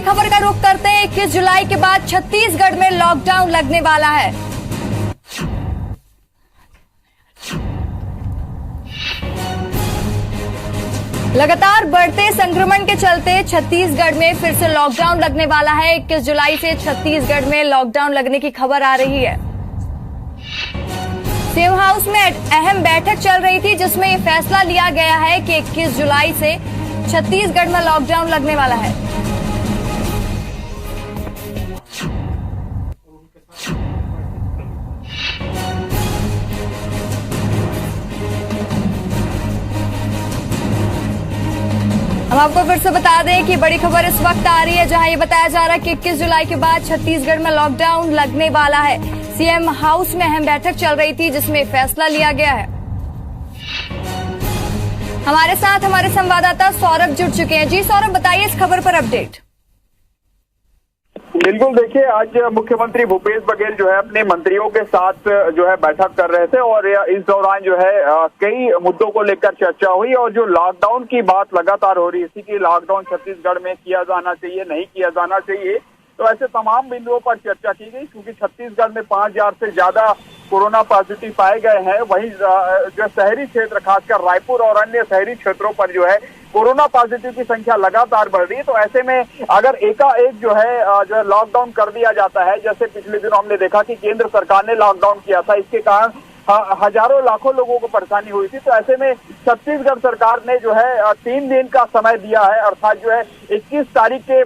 बड़ी खबर का रुख करते हैं। 21 जुलाई के बाद छत्तीसगढ़ में लॉकडाउन लगने वाला है। लगातार बढ़ते संक्रमण के चलते छत्तीसगढ़ में फिर से लॉकडाउन लगने वाला है। 21 जुलाई से छत्तीसगढ़ में लॉकडाउन लगने की खबर आ रही है। सीएम हाउस में अहम बैठक चल रही थी, जिसमें ये फैसला लिया गया है कि 21 जुलाई से छत्तीसगढ़ में लॉकडाउन लगने वाला है। हम आपको फिर से बता दें कि बड़ी खबर इस वक्त आ रही है, जहां ये बताया जा रहा है कि 21 जुलाई के बाद छत्तीसगढ़ में लॉकडाउन लगने वाला है। सीएम हाउस में अहम बैठक चल रही थी, जिसमें फैसला लिया गया है। हमारे साथ हमारे संवाददाता सौरभ जुड़ चुके हैं। जी सौरभ, बताइए इस खबर पर अपडेट। बिल्कुल, देखिए, आज मुख्यमंत्री भूपेश बघेल जो है अपने मंत्रियों के साथ जो है बैठक कर रहे थे और इस दौरान जो है कई मुद्दों को लेकर चर्चा हुई और जो लॉकडाउन की बात लगातार हो रही थी कि लॉकडाउन छत्तीसगढ़ में किया जाना चाहिए, नहीं किया जाना चाहिए, तो ऐसे तमाम बिंदुओं पर चर्चा की गई। क्योंकि छत्तीसगढ़ में 5000 से ज्यादा कोरोना पॉजिटिव पाए गए हैं। वहीं जो शहरी क्षेत्र, खासकर रायपुर और अन्य शहरी क्षेत्रों पर जो है कोरोना पॉजिटिव की संख्या लगातार बढ़ रही है। तो ऐसे में अगर एकाएक जो है लॉकडाउन कर दिया जाता है, जैसे पिछले दिनों हमने देखा कि केंद्र सरकार ने लॉकडाउन किया था, इसके कारण हजारों लाखों लोगों को परेशानी हुई थी। तो ऐसे में छत्तीसगढ़ सरकार ने जो है 3 दिन का समय दिया है, अर्थात जो है 21 तारीख के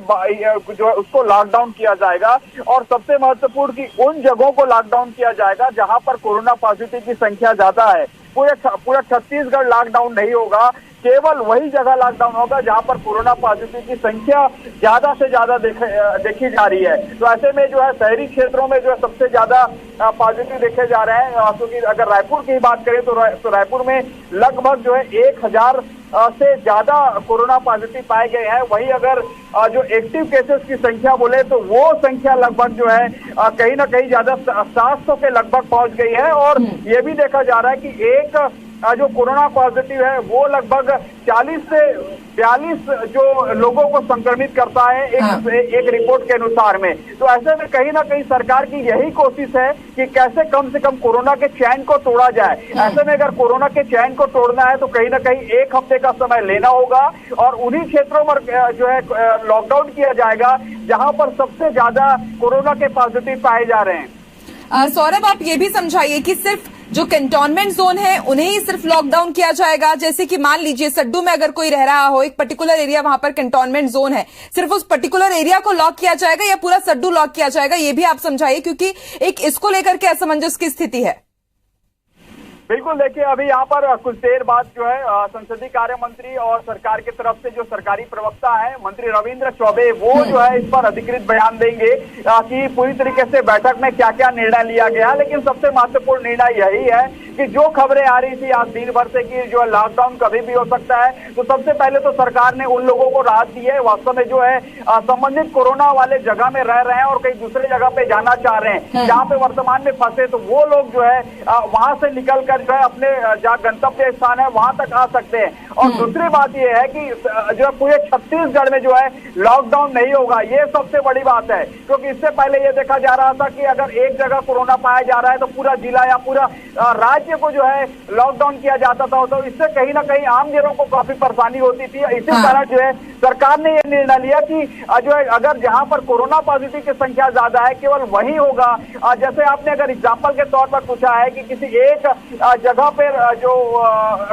जो है उसको लॉकडाउन किया जाएगा। और सबसे महत्वपूर्ण कि उन जगहों को लॉकडाउन किया जाएगा जहां पर कोरोना पॉजिटिव की संख्या ज्यादा है। पूरा छत्तीसगढ़ लॉकडाउन नहीं होगा, केवल वही जगह लॉकडाउन होगा जहां पर कोरोना पॉजिटिव की संख्या ज्यादा से ज्यादा देखी जा रही है। तो ऐसे में जो है शहरी क्षेत्रों में जो है सबसे ज्यादा पॉजिटिव देखे जा रहे हैं। क्योंकि अगर रायपुर की बात करें तो रायपुर में लगभग जो है 1000 से ज्यादा कोरोना पॉजिटिव पाए गए हैं। वहीं अगर जो एक्टिव केसेस की संख्या बोले तो वो संख्या लगभग जो है कहीं ना कहीं ज्यादा 700 के लगभग पहुंच गई है। और ये भी देखा जा रहा है कि एक जो कोरोना पॉजिटिव है वो लगभग 40 से 42 जो लोगों को संक्रमित करता है एक रिपोर्ट के अनुसार में। तो ऐसे में कहीं ना कहीं सरकार की यही कोशिश है कि कैसे कम से कम कोरोना के चैन को तोड़ा जाए। ऐसे में अगर कोरोना के चैन को तोड़ना है तो कहीं ना कहीं 1 हफ्ते का समय लेना होगा और उन्हीं क्षेत्रों पर जो है लॉकडाउन किया जाएगा जहां पर सबसे ज्यादा कोरोना के पॉजिटिव पाए जा रहे हैं। सौरभ, आप ये भी समझाइए कि सिर्फ जो कंटोनमेंट जोन है उन्हें ही सिर्फ लॉकडाउन किया जाएगा। जैसे कि मान लीजिए सड्डू में अगर कोई रह रहा हो, एक पर्टिकुलर एरिया वहां पर कंटोनमेंट जोन है, सिर्फ उस पर्टिकुलर एरिया को लॉक किया जाएगा या पूरा सड्डू लॉक किया जाएगा, ये भी आप समझाइए, क्योंकि एक इसको लेकर के असमंजस की स्थिति है। बिल्कुल, देखिए, अभी यहाँ पर कुछ देर बाद जो है संसदीय कार्य मंत्री और सरकार की तरफ से जो सरकारी प्रवक्ता है मंत्री रविंद्र चौबे, वो जो है इस पर अधिकृत बयान देंगे कि पूरी तरीके से बैठक में क्या क्या निर्णय लिया गया। लेकिन सबसे महत्वपूर्ण निर्णय यही है कि जो खबरें आ रही थी आज दिन भर से कि जो है लॉकडाउन कभी भी हो सकता है, तो सबसे पहले तो सरकार ने उन लोगों को राहत दी है वास्तव में जो है संबंधित कोरोना वाले जगह में रह रहे हैं और कहीं दूसरे जगह पे जाना चाह रहे हैं जहाँ पे वर्तमान में फंसे, तो वो लोग जो है वहां से निकल कर जो है अपने जहाँ गंतव्य स्थान है वहां तक आ सकते हैं। और दूसरी बात यह है कि जो पूरे छत्तीसगढ़ में जो है लॉकडाउन नहीं होगा, ये सबसे बड़ी बात है। क्योंकि इससे पहले ये देखा जा रहा था कि अगर एक जगह कोरोना पाया जा रहा है तो पूरा जिला या पूरा राज्य को जो है लॉकडाउन किया जाता था, तो इससे कहीं ना कहीं आम जनों को काफी परेशानी होती थी। इसी कारण जो है सरकार ने यह निर्णय लिया कि जो है अगर जहां पर कोरोना पॉजिटिव की संख्या ज्यादा है केवल वही होगा। जैसे आपने अगर एग्जाम्पल के तौर पर पूछा है कि किसी एक जगह पर जो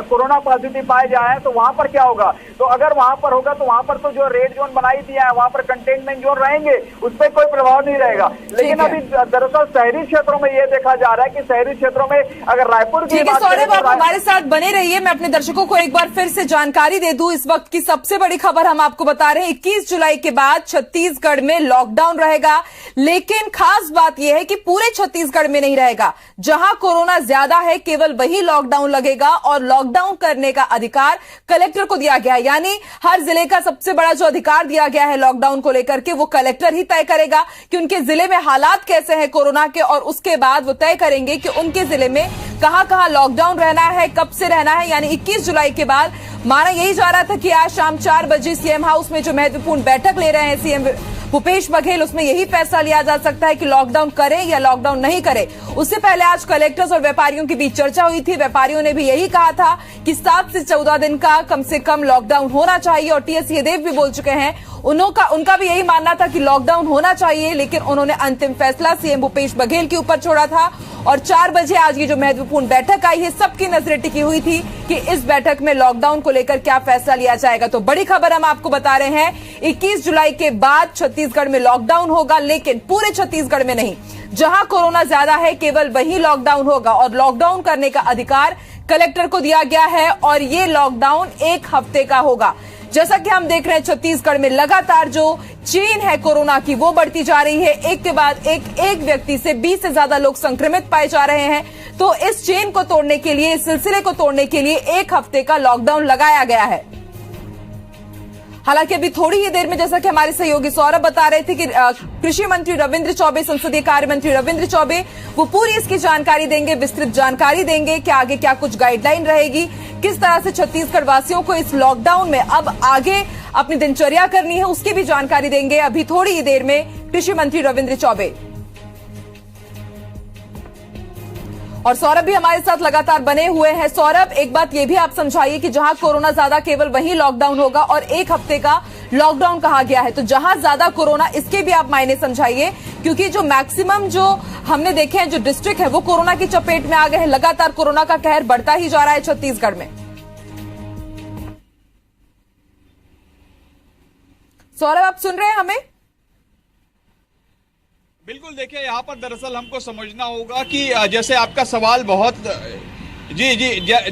कोरोना पॉजिटिव पाए जाए तो वहां पर क्या होगा, तो अगर वहां पर होगा तो वहां पर तो जो रेड जोन बनाई दिया है वहां पर कंटेनमेंट जोन रहेंगे, उस पर कोई प्रभाव नहीं रहेगा। लेकिन अभी दरअसल शहरी क्षेत्रों में ये देखा जा रहा है कि शहरी क्षेत्रों में अगर रायपुर की बात करें, सौरभ, आप हमारे साथ बने रहिए। मैं अपने दर्शकों को एक बार फिर से जानकारी दे दूं, इस वक्त की सबसे बड़ी खबर हम आपको बता रहे हैं। 21 जुलाई के बाद छत्तीसगढ़ में लॉकडाउन रहेगा, लेकिन खास बात यह है कि पूरे छत्तीसगढ़ में नहीं रहेगा। जहां कोरोना ज्यादा है केवल वही लॉकडाउन लगेगा और लॉकडाउन करने का अधिकार कलेक्टर को दिया गया है। यानी हर जिले का सबसे बड़ा जो अधिकार दिया गया है लॉकडाउन को लेकर के, वो कलेक्टर ही तय करेगा कि उनके जिले में हालात कैसे हैं कोरोना के, और उसके बाद वो तय करेंगे कि उनके जिले में कहां कहां लॉकडाउन रहना है, कब से रहना है। यानी 21 जुलाई के बाद माना यही जा रहा था कि आज शाम 4 बजे सीएम हाउस में जो महत्वपूर्ण बैठक ले रहे हैं सीएम भूपेश बघेल, उसमें यही फैसला लिया जा सकता है कि लॉकडाउन करें या लॉकडाउन नहीं करें। उससे पहले आज कलेक्टर्स और व्यापारियों के बीच चर्चा हुई थी। व्यापारियों ने भी यही कहा था कि 7 से 14 दिन का कम से कम लॉकडाउन होना चाहिए और टीएस सिंहदेव भी बोल चुके हैं, उनका भी यही मानना था कि लॉकडाउन होना चाहिए, लेकिन उन्होंने अंतिम फैसला सीएम भूपेश बघेल के ऊपर छोड़ा था। और 4 बजे आज ये जो महत्वपूर्ण बैठक आई है, सबकी नजरें टिकी हुई थी कि इस बैठक में लॉकडाउन को लेकर क्या फैसला लिया जाएगा। तो बड़ी खबर हम आपको बता रहे हैं, 21 जुलाई के बाद छत्तीसगढ़ में लॉकडाउन होगा, लेकिन पूरे छत्तीसगढ़ में नहीं। जहां कोरोना ज्यादा है केवल वहीं लॉकडाउन होगा और लॉकडाउन करने का अधिकार कलेक्टर को दिया गया है और ये लॉकडाउन 1 हफ्ते का होगा। जैसा कि हम देख रहे हैं छत्तीसगढ़ में लगातार जो चेन है कोरोना की वो बढ़ती जा रही है। एक के बाद एक व्यक्ति से 20 से ज्यादा लोग संक्रमित पाए जा रहे हैं। तो इस चेन को तोड़ने के लिए, इस सिलसिले को तोड़ने के लिए 1 हफ्ते का लॉकडाउन लगाया गया है। हालांकि अभी थोड़ी ही देर में, जैसा कि हमारे सहयोगी सौरभ बता रहे थे कि कृषि मंत्री रविंद्र चौबे, संसदीय कार्य मंत्री रविंद्र चौबे, वो पूरी इसकी जानकारी देंगे, विस्तृत जानकारी देंगे कि आगे क्या कुछ गाइडलाइन रहेगी, किस तरह से छत्तीसगढ़ वासियों को इस लॉकडाउन में अब आगे अपनी दिनचर्या करनी है, उसकी भी जानकारी देंगे अभी थोड़ी ही देर में कृषि मंत्री रविंद्र चौबे। और सौरभ भी हमारे साथ लगातार बने हुए हैं। सौरभ, एक बात ये भी आप समझाइए कि जहां कोरोना ज्यादा केवल वहीं लॉकडाउन होगा और 1 हफ्ते का लॉकडाउन कहा गया है, तो जहां ज्यादा कोरोना, इसके भी आप मायने समझाइए, क्योंकि जो मैक्सिमम जो हमने देखे हैं जो डिस्ट्रिक्ट है वो कोरोना की चपेट में आ गए हैं। लगातार कोरोना का कहर बढ़ता ही जा रहा है छत्तीसगढ़ में। सौरभ, आप सुन रहे हैं हमें? बिल्कुल, देखिए यहाँ पर दरअसल हमको समझना होगा कि जैसे आपका सवाल बहुत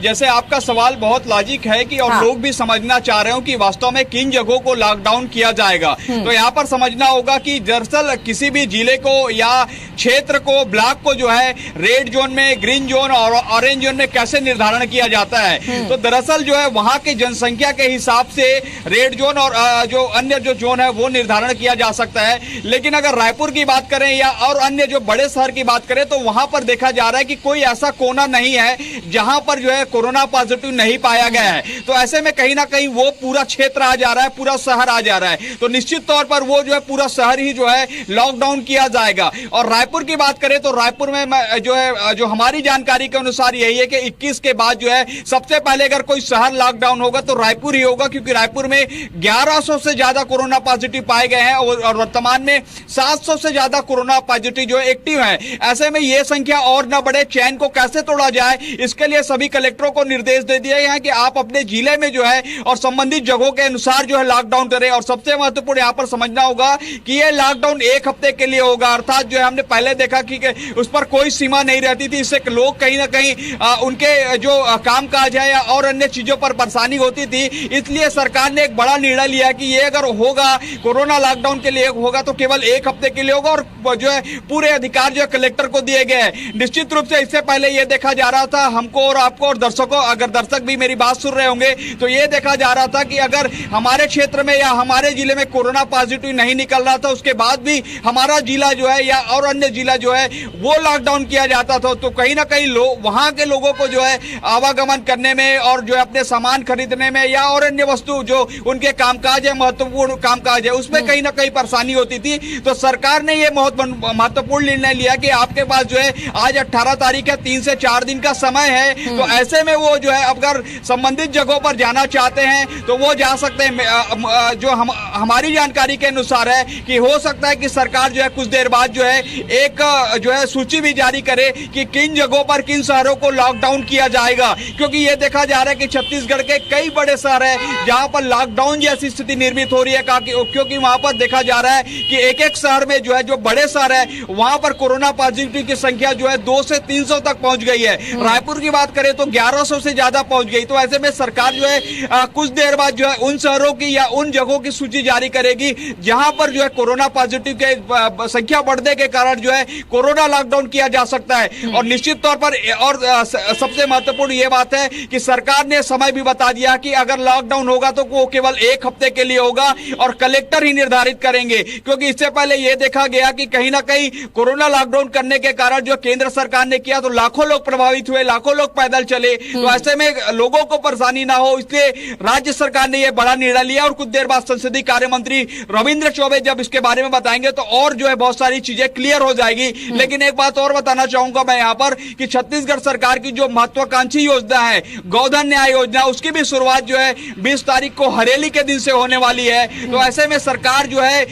जैसे आपका सवाल बहुत लॉजिक है कि और लोग भी समझना चाह रहे हो कि वास्तव में किन जगहों को लॉकडाउन किया जाएगा। तो यहाँ पर समझना होगा कि दरअसल किसी भी जिले को या क्षेत्र को, ब्लॉक को जो है रेड जोन में, ग्रीन जोन और ऑरेंज जोन में कैसे निर्धारण किया जाता है। तो दरअसल जो है वहां की जनसंख्या के हिसाब से रेड जोन और जो अन्य जो जोन है वो निर्धारण किया जा सकता है। लेकिन अगर रायपुर की बात करें या और अन्य जो बड़े शहर की बात करें तो वहां पर देखा जा रहा है कि कोई ऐसा कोना नहीं है जहां पर जो है कोरोना पॉजिटिव नहीं पाया गया है। तो ऐसे में कहीं ना कहीं वो पूरा क्षेत्र आ जा रहा है, पूरा शहर आ जा रहा है। तो निश्चित तौर पर वो जो है पूरा शहर ही जो है लॉकडाउन किया जाएगा। और रायपुर की बात करें तो रायपुर में जो हमारी जानकारी के अनुसार यही है कि 21 के बाद जो है सबसे पहले अगर कोई शहर लॉकडाउन होगा तो रायपुर ही होगा, क्योंकि रायपुर में 1100 से ज्यादा कोरोना पॉजिटिव पाए गए हैं और वर्तमान में 700 से ज्यादा कोरोना पॉजिटिव जो है एक्टिव है। ऐसे में ये संख्या और न बढ़े, चैन को कैसे तोड़ा जाए, इसके लिए सभी कलेक्टरों को निर्देश दे दिया है कि आप अपने जिले में जो है और संबंधित जगहों के अनुसार जो है लॉकडाउन करें। और सबसे महत्वपूर्ण यहाँ पर समझना होगा कि ये लॉकडाउन 1 हफ्ते के लिए होगा, अर्थात जो है हमने पहले देखा कि उस पर कोई सीमा नहीं रहती थी। इससे लोग कहीं ना कहीं उनके जो कामकाज है या और अन्य चीजों पर परेशानी होती थी। इसलिए सरकार ने एक बड़ा निर्णय लिया कि ये अगर होगा, कोरोना लॉकडाउन के लिए होगा तो केवल 1 हफ्ते के लिए होगा और जो है पूरे अधिकार जो है कलेक्टर को दिए गए हैं। निश्चित रूप से इससे पहले यह देखा जा रहा था, हमको और आपको और दर्शकों, अगर दर्शक भी मेरी बात सुन रहे होंगे तो ये देखा जा रहा था कि अगर हमारे क्षेत्र में या हमारे जिले में कोरोना पॉजिटिव नहीं निकल रहा था, उसके बाद भी हमारा जिला जो है या और अन्य जिला जो है वो लॉकडाउन किया जाता था। तो कहीं ना कहीं वहां के लोगों को जो है आवागमन करने में और जो है अपने सामान खरीदने में या और अन्य वस्तु जो उनके कामकाज है, महत्वपूर्ण कामकाज है, उसमें कहीं ना कहीं परेशानी होती थी। तो सरकार ने ये बहुत महत्वपूर्ण निर्णय लिया कि आपके पास जो है आज 18 तारीख है, 3 से 4 दिन का समय है। तो ऐसे में वो जो है अगर संबंधित जगहों पर जाना चाहते हैं तो वो जा सकते हैं। जो हमारी जानकारी के अनुसार है कि हो सकता है कि सरकार जो है कुछ देर बाद जो है एक जो है सूची भी जारी करे कि किन जगहों पर, किन शहरों को लॉकडाउन किया जाएगा। क्योंकि ये देखा जा रहा है कि छत्तीसगढ़ के कई बड़े शहर है जहां पर लॉकडाउन जैसी स्थिति निर्मित हो रही है, क्योंकि वहां पर देखा जा रहा है कि एक शहर में जो है, जो बड़े शहर है, वहां पर कोरोना पॉजिटिव की संख्या जो है 200 से 300 तक पहुंच गई है। रायपुर की बात करें तो 1100 से ज्यादा पहुंच गई। तो ऐसे में सरकार जो है कुछ देर बाद जो है उन शहरों की या उन जगहों की सूची जारी करेगी जहां पर जो है कोरोना पॉजिटिव के संख्या बढ़ने के कारण जो है कोरोना लॉकडाउन किया जा सकता है। और निश्चित तौर पर और सबसे महत्वपूर्ण ये बात है कि सरकार ने समय भी बता दिया कि अगर लॉकडाउन होगा तो वो केवल 1 हफ्ते के लिए होगा और कलेक्टर ही निर्धारित करेंगे। क्योंकि इससे पहले यह देखा गया कि कहीं ना कहीं कोरोना लॉकडाउन करने के कारण जो केंद्र सरकार ने किया तो लाखों लोग प्रभावित हुए, लाखों लाखों लोग पैदल चले, तो ऐसे में लोगों को परेशानी ना हो, इसलिए राज्य सरकार ने यह बड़ा निर्णय लिया। और कुछ देर बाद संसदीय कार्य मंत्री रविंद्र चौबे जब इसके बारे में बताएंगे तो और जो है बहुत सारी चीजें क्लियर हो जाएगी। लेकिन एक बात और बताना चाहूंगा मैं यहाँ पर कि छत्तीसगढ़ सरकार की जो महत्वाकांक्षी योजना है गोधन न्याय योजना, उसकी भी शुरुआत जो है 20 तारीख को हरेली के दिन से होने वाली है। तो ऐसे में सरकार जो है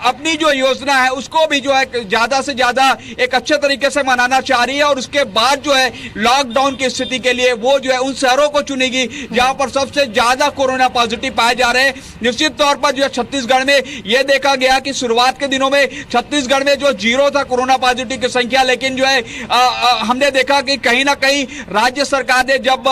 अपनी जो योजना है उसको भी जो है ज्यादा से ज्यादा एक अच्छे तरीके से मनाना चाह रही है। और उसके बाद जो है लॉकडाउन की स्थिति के लिए वो जो है उन शहरों को चुनेगी जहां पर सबसे ज्यादा कोरोना पॉजिटिव पाए जा रहे हैं। निश्चित तौर पर जो है छत्तीसगढ़ में यह देखा गया कि शुरुआत के दिनों में छत्तीसगढ़ में जो 0 था कोरोना पॉजिटिव की संख्या, लेकिन जो है हमने देखा कि कहीं ना कहीं राज्य सरकार ने जब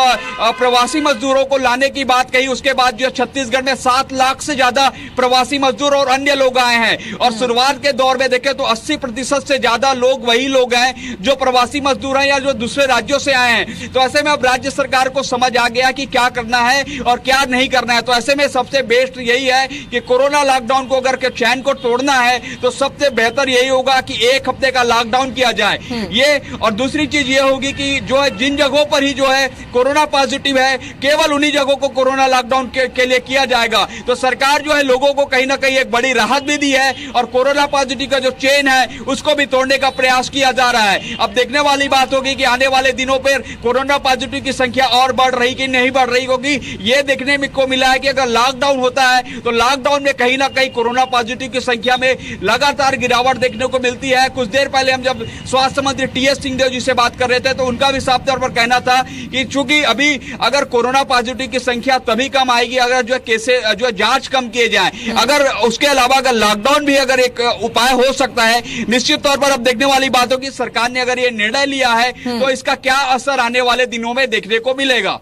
प्रवासी मजदूरों को लाने की बात कही, उसके बाद जो छत्तीसगढ़ में 7 लाख से ज्यादा प्रवासी मजदूर और अन्य लोग आए हैं। और शुरुआत के दौर में देखें तो 80% से ज्यादा लोग वही लोग हैं जो प्रवासी मजदूर हैं या जो दूसरे राज्यों से आए हैं। तो ऐसे में अब राज्य सरकार को समझ आ गया कि क्या करना है और क्या नहीं करना है। तो ऐसे में सबसे बेस्ट यही है कि कोरोना लॉकडाउन को अगर चैन को तोड़ना है तो सबसे बेहतर यही होगा कि 1 हफ्ते का लॉकडाउन किया जाए ये। और दूसरी चीज ये होगी कि जो है जिन जगहों पर ही जो है कोरोना पॉजिटिव है केवल उन्हीं जगहों को कोरोना लॉकडाउन के लिए किया जाएगा। तो सरकार जो है लोगों को कहीं ना कहीं एक बड़ी राहत भी दी है और कोरोना पॉजिटिव का जो चेन है उसको भी तोड़ने का प्रयास किया जा रहा है। अब देखने वाली बात होगी कि आने वाले दिनों पर कोरोना पॉजिटिव की संख्या और बढ़ रही कि नहीं बढ़ रही होगी। ये देखने में को मिला है कि अगर लॉकडाउन होता है तो लॉकडाउन में कहीं ना कहीं कोरोना पॉजिटिव की संख्या में लगातार गिरावट देखने को मिलती है। कुछ देर पहले हम जब स्वास्थ्य मंत्री टीएस सिंहदेव जी से बात कर रहे थे तो उनका भी साफ तौर पर कहना था कि चूंकि अभी अगर कोरोना पॉजिटिव की संख्या तभी कम आएगी अगर जो केसेस जो जांच कम किए जाए, अगर उसके अलावा अगर लॉकडाउन भी अगर एक उपाय हो सकता है। निश्चित तौर पर अब देखने वाली बात होगी सरकार ने अगर ये निर्णय लिया है तो इसका क्या असर आने वाले दिनों में देखने को मिलेगा।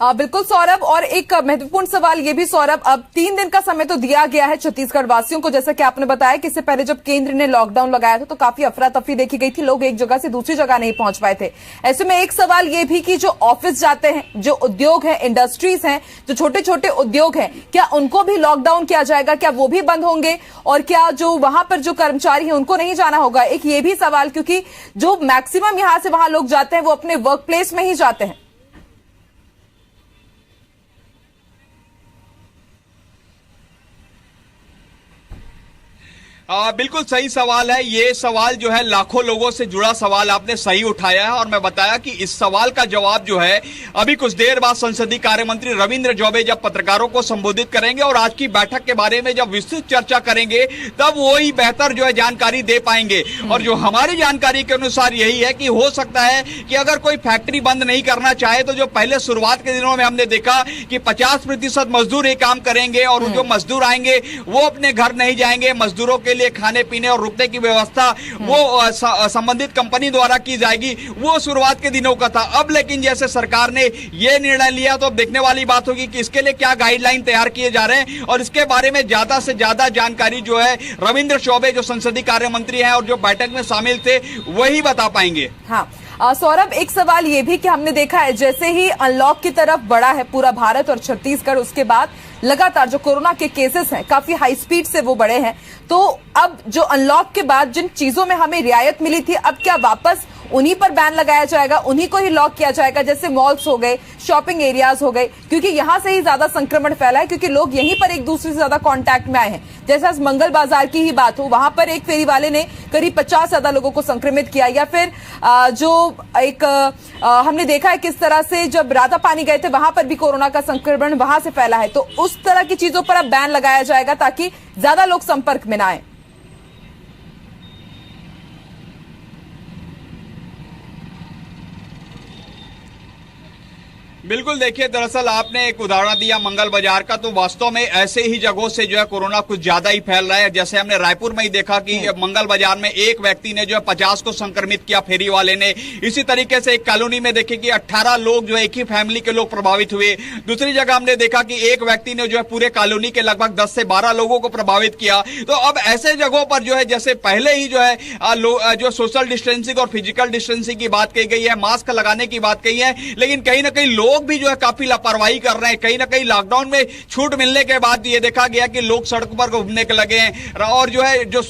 बिल्कुल सौरभ, और एक महत्वपूर्ण सवाल ये भी सौरभ, अब 3 दिन का समय तो दिया गया है छत्तीसगढ़ वासियों को, जैसा कि आपने बताया कि इससे पहले जब केंद्र ने लॉकडाउन लगाया था तो काफी अफरा तफरी देखी गई थी, लोग एक जगह से दूसरी जगह नहीं पहुंच पाए थे। ऐसे में एक सवाल ये भी कि जो ऑफिस जाते हैं, जो उद्योग है, इंडस्ट्रीज हैं, जो छोटे छोटे उद्योग हैं, क्या उनको भी लॉकडाउन किया जाएगा? क्या वो भी बंद होंगे? और क्या जो वहां पर जो कर्मचारी हैं उनको नहीं जाना होगा? एक ये भी सवाल, क्योंकि जो मैक्सिमम यहां से वहां लोग जाते हैं वो अपने वर्क प्लेस में ही जाते हैं। बिल्कुल सही सवाल है। ये सवाल जो है लाखों लोगों से जुड़ा सवाल आपने सही उठाया है और मैं बताया कि इस सवाल का जवाब जो है अभी कुछ देर बाद संसदीय कार्य मंत्री रविंद्र चौबे जब पत्रकारों को संबोधित करेंगे और आज की बैठक के बारे में जब विस्तृत चर्चा करेंगे तब वो ही बेहतर जो है जानकारी दे पाएंगे। और जो हमारी जानकारी के अनुसार यही है कि हो सकता है कि अगर कोई फैक्ट्री बंद नहीं करना चाहे तो जो पहले शुरुआत के दिनों में हमने देखा कि 50% मजदूर ये काम करेंगे और जो मजदूर आएंगे वो अपने घर नहीं जाएंगे, मजदूरों के लिए खाने पीने और रुकने की व्यवस्था वो संबंधित कंपनी द्वारा की जाएगी। वो शुरुआत के दिनों का था। अब लेकिन जैसे सरकार ने ये निर्णय लिया तो अब देखने वाली बात होगी कि इसके लिए क्या गाइडलाइन तैयार किए जा रहे हैं और इसके बारे में ज्यादा से ज्यादा जानकारी जो है रविंद्र चौबे जो संसदीय कार्य मंत्री हैं और जो बैठक में शामिल थे वही बता पाएंगे। हाँ सौरभ, एक सवाल ये भी कि हमने देखा है जैसे ही अनलॉक की तरफ बढ़ा है पूरा भारत और छत्तीसगढ़, उसके बाद लगातार जो कोरोना के केसेस हैं काफी हाई स्पीड से वो बढ़े हैं। तो अब जो अनलॉक के बाद जिन चीजों में हमें रियायत मिली थी, अब क्या वापस उन्हीं पर बैन लगाया जाएगा, उन्हीं को ही लॉक किया जाएगा? जैसे मॉल्स हो गए, शॉपिंग एरियाज हो गए, क्योंकि यहां से ही ज्यादा संक्रमण फैला है, क्योंकि लोग यहीं पर एक दूसरे से ज्यादा कांटेक्ट में आए हैं। जैसे आज मंगल बाजार की ही बात हो, वहां पर एक फेरी वाले ने करीब 50 ज्यादा लोगों को संक्रमित किया, या फिर जो एक हमने देखा है किस तरह से जब राधा पानी गए थे वहां पर भी कोरोना का संक्रमण वहां से फैला है। तो उस तरह की चीजों पर अब बैन लगाया जाएगा ताकि ज्यादा लोग संपर्क में ना आए। बिल्कुल, देखिए दरअसल आपने एक उदाहरण दिया मंगल बाजार का, तो वास्तव में ऐसे ही जगहों से जो है कोरोना कुछ ज्यादा ही फैल रहा है। जैसे हमने रायपुर में ही देखा कि मंगल बाजार में एक व्यक्ति ने जो है 50 को संक्रमित किया, फेरी वाले ने। इसी तरीके से एक कॉलोनी में देखे कि 18 लोग जो है एक ही फैमिली के लोग प्रभावित हुए। दूसरी जगह हमने देखा कि एक व्यक्ति ने जो है पूरे कॉलोनी के लगभग 10 से 12 लोगों को प्रभावित किया। तो अब ऐसे जगहों पर जो है जैसे पहले ही जो है जो सोशल डिस्टेंसिंग और फिजिकल डिस्टेंसिंग की बात कही गई है, मास्क लगाने की बात कही है, लेकिन कहीं ना कहीं लोग लोग भी जो है काफी लापरवाही कर रहे हैं। कहीं ना कहीं लॉकडाउन में छूट मिलने के बाद ये देखा गया कि लोग सड़क पर घूमने के लगे हैं और जो है जो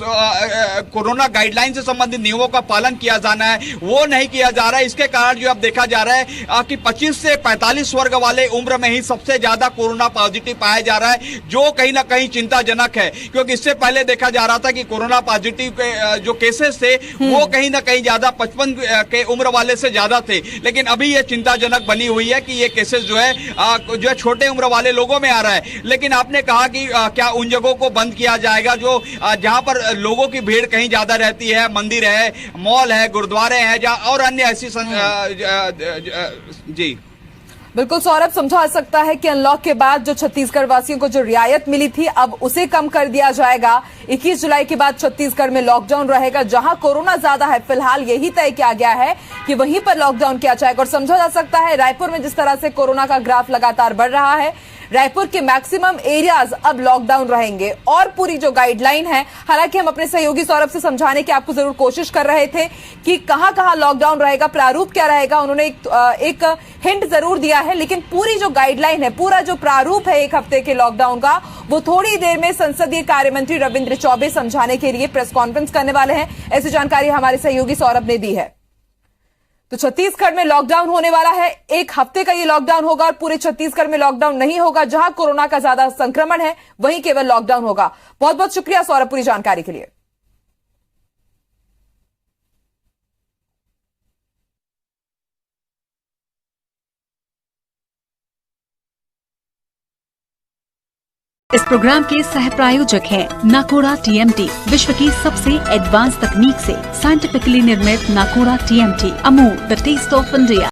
कोरोना गाइडलाइन से संबंधित नियमों का पालन किया जाना है वो नहीं किया जा रहा है। इसके कारण जो अब देखा जा रहा है कि 25 से 45 वर्ग वाले उम्र में ही सबसे ज्यादा कोरोना पॉजिटिव पाया जा रहा है, जो कहीं ना कहीं चिंताजनक है, क्योंकि इससे पहले देखा जा रहा था कि कोरोना पॉजिटिव के जो केसेस थे वो कहीं ना कहीं ज्यादा 55 के उम्र वाले से ज्यादा थे। लेकिन अभी ये चिंताजनक बनी हुई है कि ये केसेस जो है छोटे उम्र वाले लोगों में आ रहा है। लेकिन आपने कहा कि क्या उन जगहों को बंद किया जाएगा जो जहां पर लोगों की भीड़ कहीं ज्यादा रहती है, मंदिर है, मॉल है, गुरुद्वारे हैं और अन्य ऐसी जी बिल्कुल सौरभ, समझा जा सकता है कि अनलॉक के बाद जो छत्तीसगढ़ वासियों को जो रियायत मिली थी अब उसे कम कर दिया जाएगा। 21 जुलाई के बाद छत्तीसगढ़ में लॉकडाउन रहेगा। जहां कोरोना ज्यादा है फिलहाल यही तय किया गया है कि वहीं पर लॉकडाउन किया जाएगा। और समझा जा सकता है रायपुर में जिस तरह से कोरोना का ग्राफ लगातार बढ़ रहा है, रायपुर के मैक्सिमम एरियाज अब लॉकडाउन रहेंगे और पूरी जो गाइडलाइन है, हालांकि हम अपने सहयोगी सौरभ से समझाने की आपको जरूर कोशिश कर रहे थे कि कहां कहां लॉकडाउन रहेगा, प्रारूप क्या रहेगा, उन्होंने एक हिंट जरूर दिया है, लेकिन पूरी जो गाइडलाइन है, पूरा जो प्रारूप है एक हफ्ते के लॉकडाउन का, वो थोड़ी देर में संसदीय कार्य मंत्री रविंद्र चौबे समझाने के लिए प्रेस कॉन्फ्रेंस करने वाले हैं। ऐसी जानकारी हमारे सहयोगी सौरभ ने दी है। तो छत्तीसगढ़ में लॉकडाउन होने वाला है, एक हफ्ते का ये लॉकडाउन होगा और पूरे छत्तीसगढ़ में लॉकडाउन नहीं होगा। जहां कोरोना का ज्यादा संक्रमण है वहीं केवल लॉकडाउन होगा। बहुत बहुत शुक्रिया सौरभ पूरी जानकारी के लिए। इस प्रोग्राम के सह प्रायोजक हैं नाकोड़ा TMT, विश्व की सबसे एडवांस तकनीक से साइंटिफिकली निर्मित Nakoda TMT, Amul the taste of India.